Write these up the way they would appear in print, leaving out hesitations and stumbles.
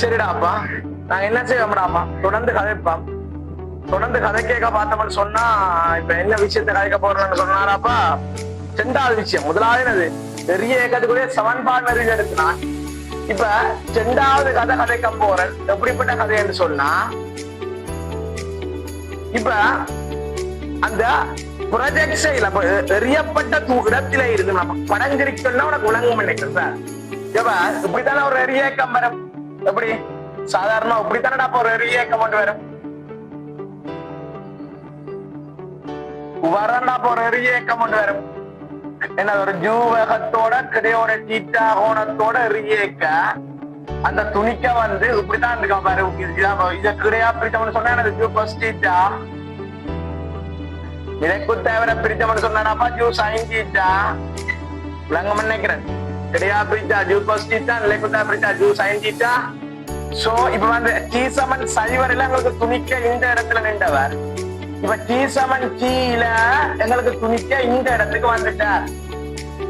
சரிடாப்பா, நாங்க என்ன செய்வோம்டாப்பா, தொடர்ந்து கதைப்போம். தொடர்ந்து கதை கேட்க பார்த்தோம்னு சொன்னா இப்ப என்ன விஷயத்த கதைக்க போறோம்னு சொன்னாராப்பா. ரெண்டாவது விஷயம், முதலாவது பெரிய ஏக்கத்துக்குள்ளே சமன்பாடு நிறைய எடுத்துனா, இப்ப ரெண்டாவது கதை கதைக்க போறேன். எப்படிப்பட்ட கதைன்னு சொன்னா, இப்ப அந்த ப்ரொஜெக்ட்ல எறியப்பட்ட இடத்தில இருந்து நம்ம படங்கிரிக்கணும்னா உனக்கு உலகம் நினைக்கிறேன் சார். இப்படித்தானே ஒரு எரியக்கம் வரும். எப்படி சாதாரண இப்படித்தானடா ஒரு எரியக்கம் கொண்டு வரும். வரண்டா ஒரு எரியக்கம் கொண்டு வரும். என்ன ஒரு ஜூவகத்தோட கிடையோட தீட்டா கோணத்தோட எரியக்க அந்த துணிக்க வந்து இப்படித்தான் இருக்கா பாரு. இத கிடையா பிரித்தம்னு சொன்னா எனக்கு ஜூ பிளஸ் தீட்டா, எனக்கு தேவை பிரித்தம்னு சொன்னாப்பா ஜூ சைன் தீட்டா விளங்கம் நினைக்கிறேன். கிடையா பிரித்தா ஜூ பிளஸ் தீட்டா, எனக்கு தேவை பிரித்தா ஜூ சைன் தீட்டா. சோ இப்ப வந்து டி சமன் சைவரில எங்களுக்கு துணிக்க இந்த இடத்துல நின்றவர். இப்ப டி சமன் கீழ எங்களுக்கு துணிக்க இந்த இடத்துக்கு வந்துட்டார்.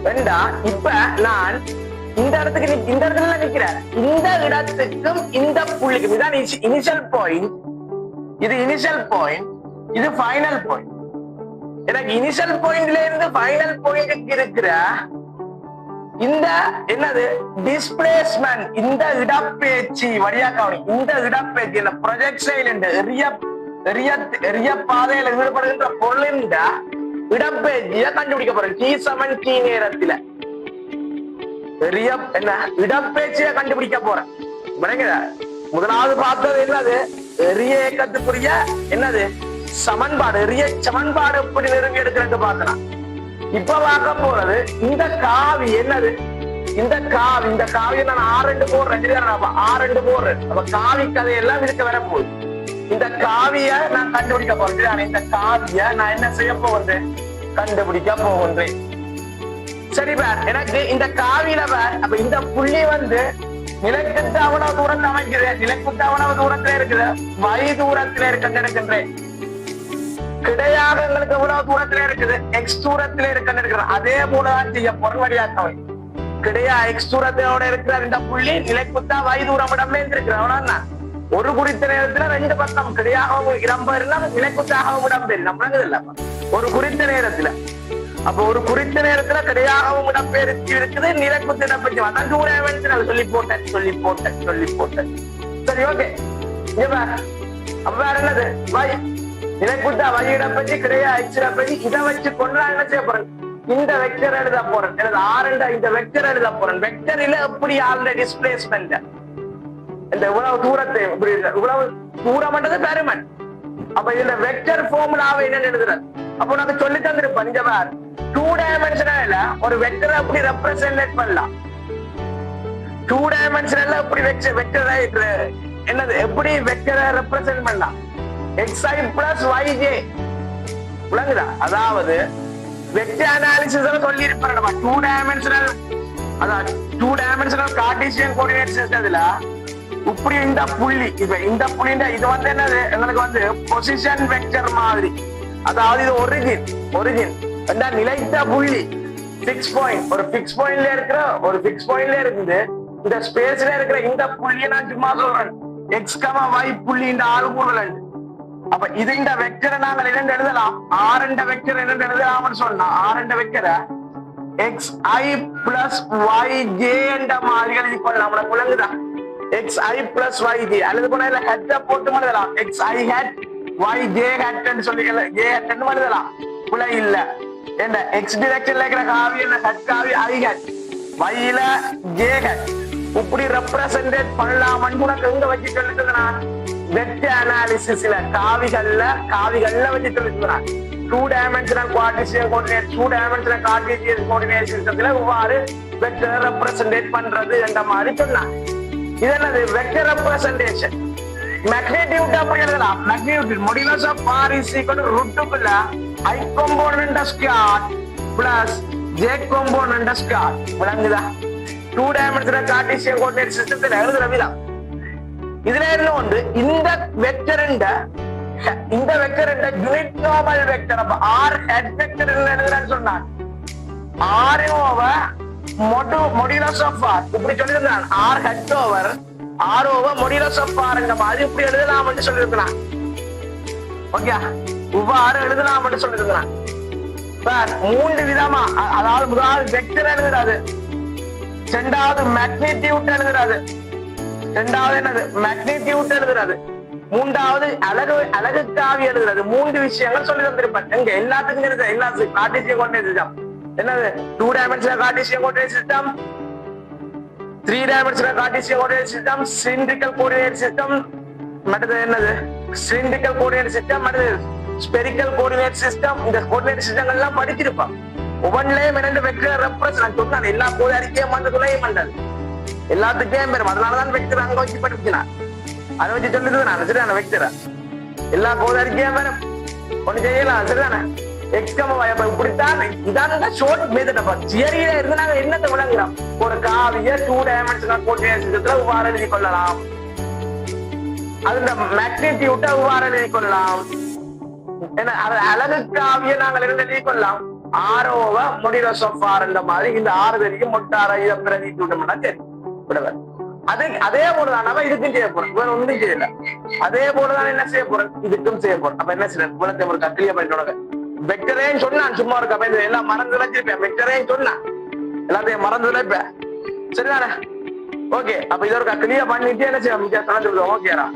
வேண்டா இப்ப நான் இந்த இடத்துக்கு இந்த இடத்துல நிக்கிறேன். இந்த இடத்துக்கும் இந்த புள்ளிக்கும் இதான் இனிஷியல் பாயிண்ட். இது இனிஷியல் பாயிண்ட், இது ஃபைனல் பாயிண்ட். எனக்கு இனிஷியல் பாயிண்ட்ல இருந்து ஃபைனல் பாயிண்ட்க்கு இருக்கிற இந்த என்னது டிஸ்பிளேஸ்மெண்ட், இந்த இடப்பெயர்ச்சி வழியா கவனி. இந்த இடப்பெயர்ச்சி இந்த ப்ரொஜெக்ஷன் எரிய பாதையில ஈடுபடுகின்ற பொருளின் இடப்பெயர்ச்சியை கண்டுபிடிக்க போறேன். டி சமன் டி நேரத்துல என்ன இடப்பெயர்ச்சியை கண்டுபிடிக்க போறேன். முதலாவது பார்த்தது என்னது, எரிய இயக்கத்துக்குரிய என்னது சமன்பாடு. எரிய சமன்பாடு எப்படி நெருங்கி எடுக்கிறது பார்த்தலாம். இப்ப பார்க்க போறது இந்த காவி என்னது, இந்த காவி நான் ஆறு போடுறேன். ஆறு போடுறேன். அப்ப காவி கதையெல்லாம் இதுக்கு வர போகுது. இந்த காவிய நான் கண்டுபிடிக்க போறேன். இந்த காவிய நான் என்ன செய்ய போகின்றேன், கண்டுபிடிக்க போகின்றேன். சரி பார், எனக்கு இந்த காவியில பார். அப்ப இந்த புள்ளி வந்து நிலைக்குத்த அவ்வளவு தூரத்தை அமைக்கிறேன். நிலைக்குத்த அவ்வளவு தூரத்துல இருக்குது, வழி தூரத்துல இருக்கின்றேன். கிடையாக எங்களுக்கு எவ்வளவு தூரத்துல இருக்குது, எக்ஸ் தூரத்துல இருக்கிறேன். அதே போலதான் செய்ய போற வழியாக்கவை. கிடையா எக்ஸ் தூரத்தோட இருக்கிற இந்த புள்ளி நிலைக்குத்தா வழி தூரம் இடமே இருக்கிற ஒரு குறித்த நேரத்துல ரெண்டு பக்கம் கிடையாகவும் இடம்பெறலாம், நிலைக்குத்தாகவும் இடம்பெறலாம். ஒரு குறித்த நேரத்துல அப்ப ஒரு குறித்த நேரத்துல கிடையாகவும் இடம்பெயர்ச்சி இருக்குது, நிலைக்குத்த இடம்பெயர்ச்சி. அதான் டூ சொல்லி போட்டேன். சரி, ஓகே. அப்ப வேற என்னது, வழி நிலைக்குத்தா வழி இடம்பெயர்ச்சி கிடையா எக்ஸ் இடம்பெயர்ச்சி. இதை வச்சு கொண்டு நான் என்ன செய்ய போறேன், இந்த வெக்டர் எழுத போறேன். இந்த வெக்டர் எழுத போறேன். வெக்டரில எப்படி ஆல்ரெடி டிஸ்பிளேஸ்மெண்ட் இந்த இவ்வளவு தூரத்தை இவ்வளவு தூரம்ன்றது பெருமன். அப்ப இந்த வெக்டர் ஃபார்முலாவை என்ன எழுதுறது, அப்ப நான் சொல்லி தந்திருப்பேன். இந்த மாதிரி 2 டைமென்ஷனல்ல ஒரு வெக்டரை எப்படி ரெப்ரசன்ட் பண்ணலாம், 2 டைமென்ஷனல்ல எப்படி வெக்டர் என்னது எப்படி வெக்டரை ரெப்ரசன்ட் பண்ணலாம், xi பிளஸ் yj விளங்குதா. அதாவது வெக்டர் அனாலிசிஸ் சொல்லி இருப்பேன். 2 டைமென்ஷனல் அதான் 2 டைமென்ஷனல் கார்ட்டீசியன் கோஆர்டினேட் சிஸ்டத்துல இப்படி இந்த புள்ளி, இப்ப இந்த புள்ளி இது வந்து என்னது எங்களுக்கு வந்து பொசிஷன் வெக்டர் மாதிரி. அதாவது இது ஒரிஜின் நிலைத்த புள்ளி, பிக்ஸ் பாயிண்ட். ஒரு பிக்ஸ் பாயிண்ட்ல இருக்குது இந்த ஸ்பேஸ்ல இருக்கிற இந்த புள்ளியை நான் சும்மா சொல்றேன், எக்ஸ் y புள்ளி இந்த ஆளுகூடல். அப்ப இது இந்த வெக்டரை நாங்கள் என்னென்று எழுதலாம், ஆரண்ட வெக்டர் என்னென்று எழுதலாம்னு சொன்னா, ஆரண்ட வெக்டரை xi பிளஸ் yj என்ற மாதிரி எழுதி கொள்ளலாம். நம்மளுக்கு விளங்குதான், xi plus yj அல்லது கூட இல்ல ஹெட் போட்டு எழுதலாம், xi hat yj hat ன்னு சொல்லி j hat ன்னு எழுதலாம். புல இல்ல என்ன x டைரக்ஷன்ல இருக்கிற காவி என்ன ஹட் காவி i hat, y ல j hat. இப்படி ரெப்ரசன்ட் பண்ணலாம்னு உனக்கு எங்க வச்சு சொல்லிட்டு நான் வெக்டர் அனாலிசிஸ்ல காவிகள்ல வச்சு சொல்லிட்டு நான் 2 dimensional Cartesian coordinate 2 dimensional Cartesian coordinate சிஸ்டத்துல இவ்வாறு வெக்டர் ரெப்ரசன்ட் பண்றது என்ற மாதிரி சொன்னான். இது என்னது வெக்டர் ரெப்ரசன்டேஷன். மேக்னிட்யூட் அப்படி எழுதலாம். Magnitude modulus of r is equal to √க்குள்ள i component square plus j component square. விளங்குதா? 2 டைமென்ஷனல் கார்ட்டீசியன் கோஆர்டினேட் சிஸ்டத்துல எழுதுற விதம். இதுல என்ன ஒன்று, இந்த வெக்டர் யூனிட் நார்மல் வெக்டர். அப்ப r ஹெட் வெக்டர் எழுதுறேன்னு சொன்னான். r over modulus of r இப்படி சொல்லியிருந்தான். r head over ஆரோவ மொடிலஸ் ஆஃப் ஆர்ன்ற மாதிரி இப்படி எழுதலாம்னு சொல்லியிருக்கிறான். ஓகே, இவ்வாறு எழுதலாம்னு சொல்லியிருக்கிறான். மூன்று விதமா, அதாவது முதலாவது வெக்டர் எழுதுறாரு, இரண்டாவது மேக்னிடியூட் எழுதுறாரு, இரண்டாவது என்னது மேக்னிடியூட் எழுதுறாரு, மூன்றாவது அழகுக்காவி எழுதுறது. மூன்று விஷயங்கள் சொல்லி தந்திருப்பேன். எங்க எல்லாத்துக்கும் இருக்கு, எல்லாத்துக்கும் கார்ட்டீசியன் கோஆர்டினேட் சிஸ்டம் என்னது 2 dimensional Cartesian coordinate system, 3 dimensional Cartesian coordinate system, cylindrical coordinate system, மற்றது என்னது சிலிண்ட்ரிக்கல் கோஆர்டினேட் சிஸ்டம், மற்றது ஸ்பெரிக்கல் கோஆர்டினேட் சிஸ்டம். இந்த கோஆர்டினேட் சிஸ்டங்கள் எல்லாம் படிச்சிருப்பான். ஒவ்வொன்றிலையும் இரண்டு வெக்டர் ரெஃபரன்ஸ் நான் சொன்னேன். எல்லா கோடி அறிக்கையும் மண்டதுலையும் மண்டது எல்லாத்துக்கும் பெரும். அதனாலதான் வெக்டர் அங்க வச்சு படிச்சினான். அதை வச்சு சொல்லுது நான் சரிதான வெக்டர் எல்லா கோடி அறிக்கையும் பெரும் ஒண்ணு செய்யலாம் சரிதானே. இப்படித்தான் இதான ஷோர்ட் மெத்தட். தியரியில இருந்து நாங்க என்னத்தை விளங்குறோம், ஒரு காவிய 2 டைமென்ஷனல் கோஆர்டினேட் சிஸ்டத்துல இவ்வாறு எழுதி கொள்ளலாம், அது மேக்னிடியூட்டை இவ்வாறு எழுதி கொள்ளலாம். அழகு காவிய நாங்கள் எழுதி கொள்ளலாம். ஆரோவ மொடிலஸ் ஆஃப் ஆர் என்ற மாதிரி இந்த 6 தெரியும் மொட்டார இதை பிரதிட்டோம்னா சரி விடுவார். அதே போலதான் நம்ம இதுக்கும் செய்ய போறோம், வேற ஒன்றும் செய்யல. அதே போலதான் என்ன செய்ய போறோம், இதுக்கும் செய்ய போறோம். அப்ப என்ன செய்யணும், குலத்தை ஒரு கிளியர் பண்ணிட்டு வெக்டரேன்னு சொன்னான். சும்மா இருக்க அப்ப எல்லாம் மறந்து வச்சிருப்பேன். வெக்டரேன்னு சொன்னான், எல்லாத்தையும் மறந்து வைப்பேன் சரிதானே. ஓகே, அப்ப இது ஒரு கிளியர் பண்ணிட்டு என்ன செய்ய ஓகேரா.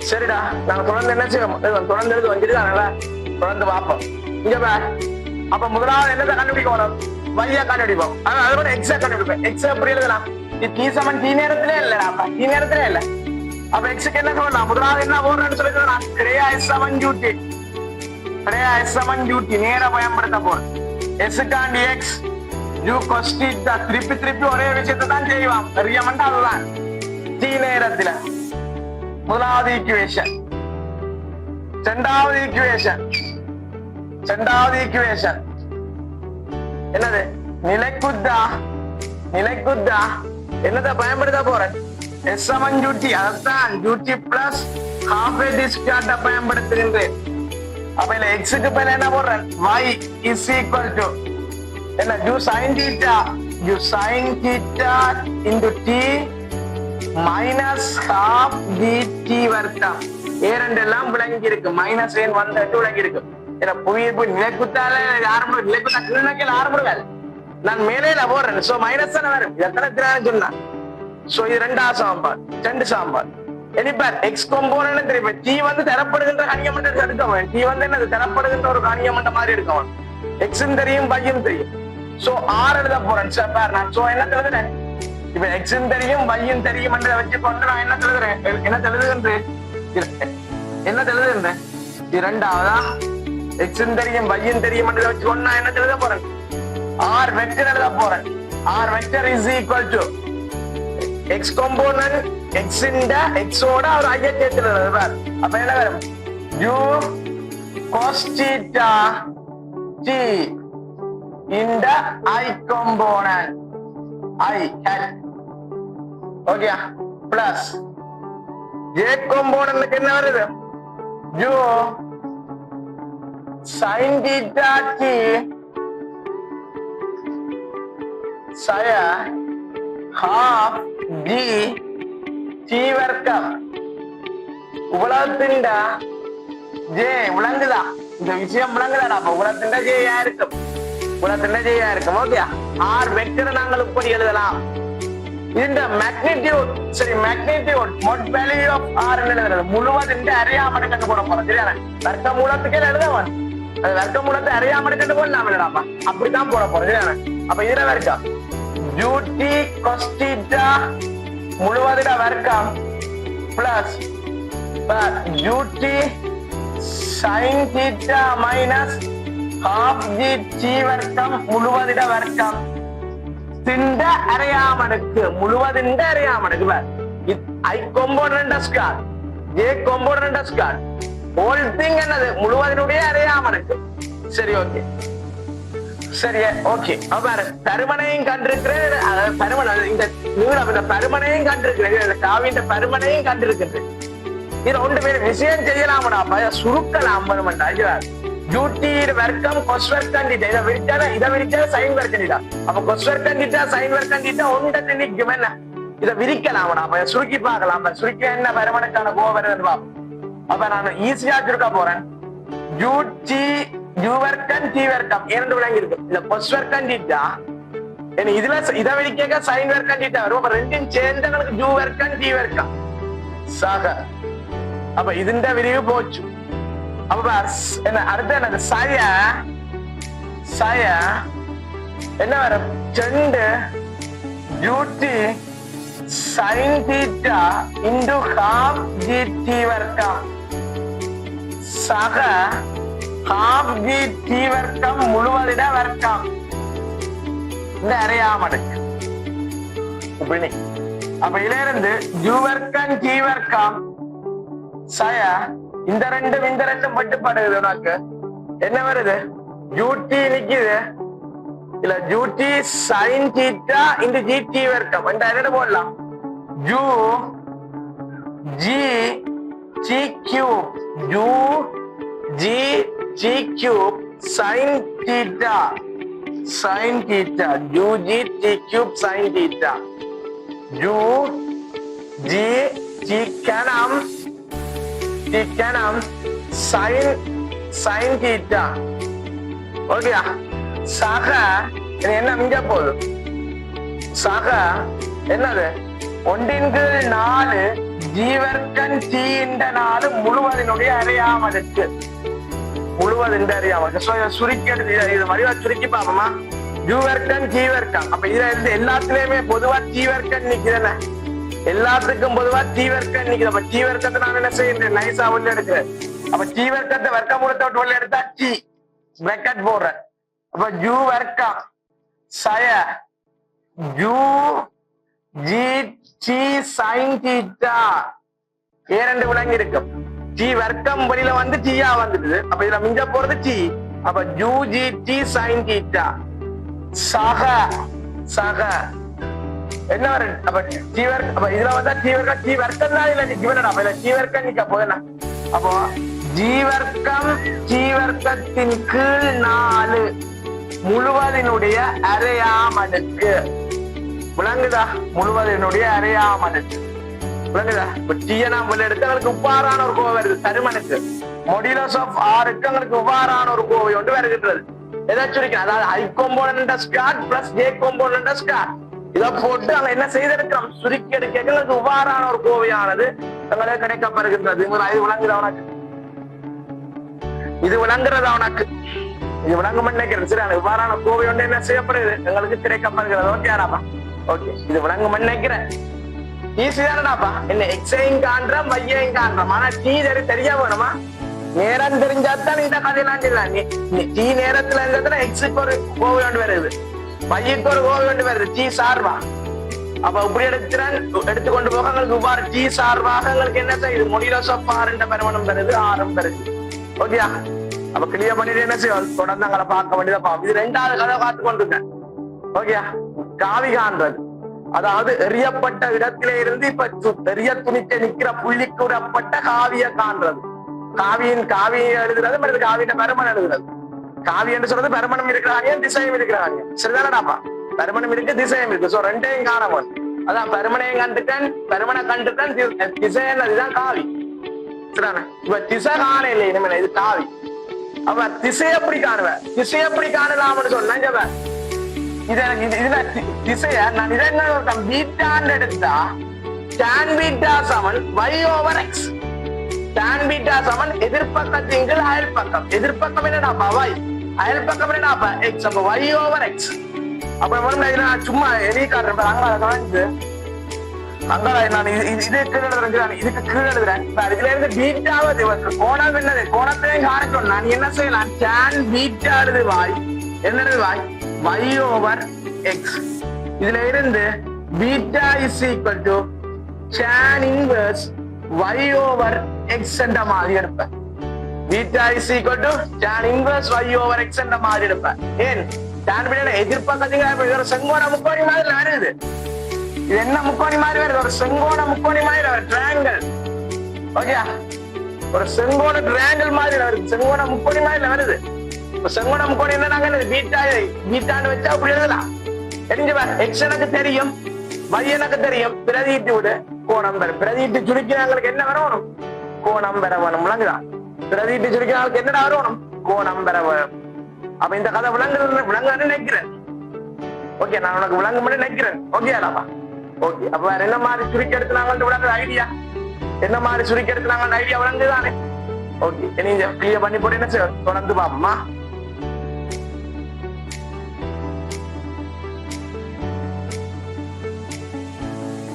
சரிடா, நாங்க தொடர்ந்து என்ன செய்வோம், தொடர்ந்து எழுது வந்துட்டு தொடர்ந்து பார்ப்போம். இங்க அப்ப முதலாவது என்னத்தை கண்டுபிடிக்க வரும், வையா கண்டுபிடிப்போம். அதோட எக்ஸா கண்டுபிடிப்பேன். எக்ஸ் எப்படி எழுதலாம், டி சமன் டி நேரத்திலே இல்ல, டி நேரத்திலே இல்ல. அப்ப எக்ஸுக்கு என்ன சொல்லலாம், முதலாவது என்ன போடுறேன்னு சொல்லிக்கலாம், கிரேயா எஸ் சமன் டியூட்டி, கிரேயா எஸ் சமன் டியூட்டி நேர பயன்படுத்த போறேன். எஸ்ஸுக்காண்டி எக்ஸ் யூ கொஸ்டிட்டா திருப்பி திருப்பி ஒரே விஷயத்தை தான் செய்வான். பெரிய மண்டா அதுதான் டி நேரத்துல. முதலாவது ஈக்குவேஷன், இரண்டாவது ஈக்குவேஷன், இரண்டாவது ஈக்குவேஷன் என்னது நிலைக்குத்தா, நிலைக்குத்தா என்னதை பயன்படுத்த போறேன், எஸ் சமன் டியூட்டி, அதான் டியூட்டி பிளஸ் ஹாஃப் ஏ டிஸ்கார்ட பயன்படுத்துகின்றேன். அப்ப இல்ல எக்ஸுக்கு பேர் என்ன போடுறேன், y is equal to என்ன u sin theta, u sin theta into t minus half dt வர்க்கம். ஏரெண்டெல்லாம் விளங்கி இருக்கு, மைனஸ் ஏன் வந்துட்டு விளங்கி இருக்கு. ஏன்னா புவியை போய் நிலைக்குத்தால ஆரம்பம், நிலைக்குத்தா கிணக்கில் ஆரம்பிடுவேன் நான் மேலே போடுறேன். சோ மைனஸ் தானே வரும், எத்தனை திரான்னு சொன்னா. சோ இது ரெண்டாவது சமன்பாடு, ரெண்டு சமன்பாடு. எனிப்பார் எக்ஸ் கொம்போனன்ட் தெரியும். டி வந்து தரப்படுகின்ற கணியமண்டத்தை எடுக்கவன், டி வந்து என்னது தரப்படுகின்ற ஒரு கணியமண்ட மாதிரி எடுக்கவன். எக்ஸும் தெரியும் பையும் தெரியும். சோ ஆர் எழுத போறேன் சார் நான். சோ என்ன எழுதுறேன், இப்ப எக்ஸும் தெரியும் பையும் தெரியும் வச்சு கொண்டு நான் என்ன எழுதுறேன், என்ன எழுதுகின்றேன், என்ன எழுதுகின்றேன் இரண்டாவதா எக்ஸும் தெரியும் பையும் தெரியும் வச்சு கொண்டு நான் என்ன எழுத போறேன், ஆர் வெக்டர் எழுத போறேன். R vector is equal to x component x இந்த எக்ஸோட ஒரு ஐய சேர்த்துல எழுதுவார். அப்ப என்ன வரும், யூ cos theta t இந்த I component I hat okay plus j component என்ன வருது, u sin theta t saya half d t வர்க்கம். உலகத்தின் ஜே விளங்குதா, இந்த விஷயம் விளங்குதா. அப்ப உலகத்தின் ஜே யா இருக்கும், உலகத்தின் ஜே யா இருக்கும். ஓகே, ஆர் வெக்டர் நாங்கள் இப்படி எழுதலாம். இந்த மேக்னிடியூட் சரி, magnitude mod value of R எழுதுறது முழுவதும் அறியாமல் கண்டு போட போறோம் சரியான. வர்க்க மூலத்துக்கே எழுதவன், அது வர்க்க மூலத்தை அறியாமல் கண்டு போட நாம எழுதாமா, அப்படித்தான் போட போறோம் சரியான. அப்ப இதுல வர்க்கம் யூடி காஸ் தீட்டா முழுவதிட வர்க்கம் plus u t sine theta minus half g t வர்க்கம் முழுவதிட வர்க்கம் திண்ட அரையாமடுக்கு முழுவதிண்ட அரையாமடுக்கு i component square j component square whole thing என்னது முழுவதினுடைய அரையாமடுக்கு. சரி ஓகே சரி ஓகே. பாரு பருமனையும் கண்டிருக்கிறேன், பருமன் இந்த நீளம் இந்த பருமனையும் கண்டிருக்கிறேன், காவியின் பருமனையும் கண்டிருக்கிறேன். இது ஒன்று பேர் விஷயம் செய்யலாமடா சுருக்கலாம் பருமன்டா. ஜூட்டியின் வர்க்கம் கொஸ் வர்க்கம் தீட்டா. இதை விரிச்சா சைன் வர்க்கம் தீட்டா. அப்ப கொஸ் வர்க்கம் தீட்டா சைன் வர்க்கம் தீட்டா ஒன்று நிற்கும். என்ன இதை விரிக்கலாம், நம்ம சுருக்கி பார்க்கலாம். சுருக்கி என்ன வருமானக்கான கோவம் வருதுன்னு பார்ப்போம். அப்ப நான் ஈஸியா சுருக்க போறேன். ஜூட்டி ஜூ வர்க்கம் டி வர்க்கம் இரண்டு விளங்கி இருக்கு. இந்த கொஸ் வர்க்கம் தீட்டா இதுல இதை விரிக்க சைன் வர்க்கம் தீட்டா வரும். அப்ப ரெண்டும் சேர்ந்தவங்களுக்கு ஜூ வர்க்கம் டி வர்க்கம் சக. அப்ப இதுண்ட விரிவு போச்சு. அப்ப என்ன அடுத்து என்னது சய சய என்ன வரும் ரெண்டு u t sine theta into half g t வர்க்கம் சக ஹாஃப் ஜி டி வர்க்கம் முழுவதிட வர்க்கம் இந்த அரையாம் அடுக்கு. அப்ப இதுல இருந்து ஜூ வர்க்கம் டி வர்க்கம் சய இந்த ரெண்டும் மட்டுப்படுது. உனக்கு என்ன வருது ஜூட்டி நிக்குது இல்ல u t sine theta into g t வர்க்கம் என்ன போடலாம் u G t cube u G t cube sine theta u G t cube sine theta u G t கணம் சைன் தீட்டா. ஓகேயா சக என்ன மிஞ்ச போகுது சக என்னது 1/4 ஜி வர்க்கம் டி இந்த 4 முழுவதினுடைய அரையாம் அடுக்கு முழுவதின் அறியாம சுருக்கி இது மாதிரி சுருக்கி பாப்போமா ஜூ வர்க்கம் டி வர்க்கம். அப்ப இதுல இருந்து எல்லாத்துலயுமே பொதுவா டி வர்க்கம் நிக்குதுன்னு எல்லாத்துக்கும் பொதுவா டி வர்க்கம் நிக்குது. அப்ப டி வர்க்கத்தை நான் என்ன செய்யறேன் நைஸா உள்ள எடுக்கிறேன். அப்ப டி வர்க்கத்தை வர்க்கம் மூலத்தை உள்ள எடுத்தா டி பிராக்கெட் போடுறேன். அப்ப ஜூ வர்க்கம் சய ஜூ ஜி டி சைன் தீட்டா இரண்டு விளங்கி இருக்கும். டி வர்க்கம் வெளியில வந்து டீயா வந்துடுது. அப்ப இதுல மிஞ்ச போறது டி. அப்ப ஜூ ஜி டி சைன் தீட்டா சக சக என்ன வரும் அப்ப டி வர்க்கம். அப்ப இதுல வந்தா டி வர்க்கம் தான் இல்ல நிக்க. அப்ப இல்ல டி வர்க்கம் நிக்க போதுனா அப்போ ஜி வர்க்கம் டி வர்க்கத்தின் கீழ் 4 முழுவதினுடைய அரையாம் அடுக்கு விளங்குதா முழுவதினுடைய அரையாம் அடுக்கு விளங்குதா. இப்ப டீயை நாம் எடுத்து எங்களுக்கு உப்பாரான ஒரு கோவை வருது தருமனுக்கு மொடியூலஸ் ஆஃப் ஆருக்கு எங்களுக்கு உப்பாரான ஒரு கோவை ஒன்று வருகின்றது. ஏதாச்சும் இருக்கு அதாவது i component square plus j component square இதை போட்டு அங்க என்ன செய்திருக்கிறோம் சுருக்கி எடுக்க எங்களுக்கு உபாரான ஒரு கோவையானது எங்களுக்கு கிடைக்கப்படுகின்றது. இது விளங்குதா உனக்கு இது விளங்குறதா உனக்கு இது விளங்கும் நினைக்கிறேன். சரி அந்த உபாரான கோவை ஒன்று என்ன செய்யப்படுது எங்களுக்கு கிடைக்கப்படுகிறது. ஓகேடாப்பா ஓகே இது விளங்கும் நினைக்கிறேன். ஈஸியானடாப்பா என்ன எக்ஸையும் காண்றோம் வையையும் காண்றோம். ஆனா டீ தெரியா வேணுமா நேரம் தெரிஞ்சாத்தான் இந்த கதையெல்லாம் சொல்லலாம். நீ டீ நேரத்துல இருந்ததுன்னா எக்ஸுக்கு ஒரு கோவை ஒன்று வருது வையக்கு ஒரு கோவை ஒன்று வருது டீ சார்பா. அப்ப இப்படி எடுத்துக்கொண்டு போக எங்களுக்கு உபார டீ சார்பாக எங்களுக்கு என்ன செய்யுது மொடியூலஸ் ஆஃப் ஆர் என்ற பெருமணம் தருது ஆரம் தருது. ஓகேயா அப்ப கிளியர் பண்ணிட்டு என்ன செய்யும் தொடர்ந்து அங்களை பார்க்க வேண்டியதா. இது 2வது கதை பார்த்து கொண்டிருக்கேன். ஓகேயா காவி காண்றது அதாவது எறியப்பட்ட இடத்திலே இருந்து இப்ப எரிய துணிக்க நிக்கிற புள்ளிக்குறப்பட்ட காவிய காண்றது. காவியை எழுதுறது மற்ற காவியின் பெருமணம் எழுதுறது. காவி என்று சொல்றது பெருமணம் இருக்கிறாங்க திசையும் இருக்கிறாங்க. சரிதானடாப்பா பெருமணம் இருக்கு திசையும் இருக்கு. சோ ரெண்டையும் காணவன் அதான் பெருமனையும் கண்டுட்டேன் பெருமனை கண்டுட்டேன் திசையன் அதுதான் காவி. சரிதானே இப்ப திசை காண இல்லை இனிமேல் இது காவி. அப்ப திசை எப்படி காணுவேன் திசை எப்படி காணலாம்னு சொன்னேன். இது எனக்கு இதுல திசைய நான் இதை என்ன பீட்டான்னு எடுத்தா tan பீட்டா சமன் y/x. tan பீட்டா சமன் எதிர்பக்கத்தின் கீழ் அயல் பக்கம். எதிர்பக்கம் என்னடாப்பா y அயல் பக்கம் என்னடாப்பா x. அப்ப y/x. அப்ப நான் சும்மா எழுதி காட்டுறேன். அங்க நான் இது கீழே எழுதுறேன் இதுக்கு கீழே எழுதுறேன். இதுல இருந்து பீட்டாவது கோணம் என்னது கோணத்தையும் காணட்டும். நான் என்ன செய்யலாம் tan பீட்டா எழுது வாய் என்ன எழுது வாய் y/x. இதுல இருந்து beta is equal to tan inverse y/x என்ற மாதிரி எடுப்பேன். Beta is equal to tan inverse y/x என்ற மாதிரி எடுப்பேன். ஏன் tan பீட்டா எதிர்பக்கத்துக்கு செங்கோண முக்கோணி மாதிரி வருது. இது என்ன முக்கோணி மாதிரி வருது ஒரு செங்கோண முக்கோணி மாதிரி ஒரு ட்ரையாங்கிள். ஓகே ஒரு செங்கோண ட்ரையாங்கிள் மாதிரி வருது, செங்கோண முக்கோணி மாதிரி வருது. இப்ப செங்கோண முக்கோணி என்ன நாங்க பீட்டான்னு வச்சா அப்படி எழுதலாம். தெரிஞ்சுவா எக்ஸ் எனக்கு தெரியும், y எனக்கு தெரியும், பிரதிட்டு விடு கோணம் பெற. பிரதிட்டு சுருக்கினாங்களுக்கு என்ன வரணும்? கோணம் பெற வேணும். விளங்குதான்? பிரதிட்டு சுருக்கினாங்களுக்கு என்னடா வரணும்? கோணம் பெற வேணும். அப்ப இந்த கதை விளங்குன்னு நினைக்கிறேன். ஓகே, நான் உனக்கு விளங்கும்னு நினைக்கிறேன். ஓகே அடாப்பா. ஓகே, அப்ப வேற என்ன மாதிரி சுருக்கி எடுத்துனாங்கன்னு விளங்குற ஐடியா, என்ன மாதிரி சுருக்கி எடுத்துனாங்கன்னு ஐடியா விளங்குதானே? ஓகே, நீங்க கிளியர் பண்ணி போட்டு என்ன தொடர்ந்து பாப்போமா?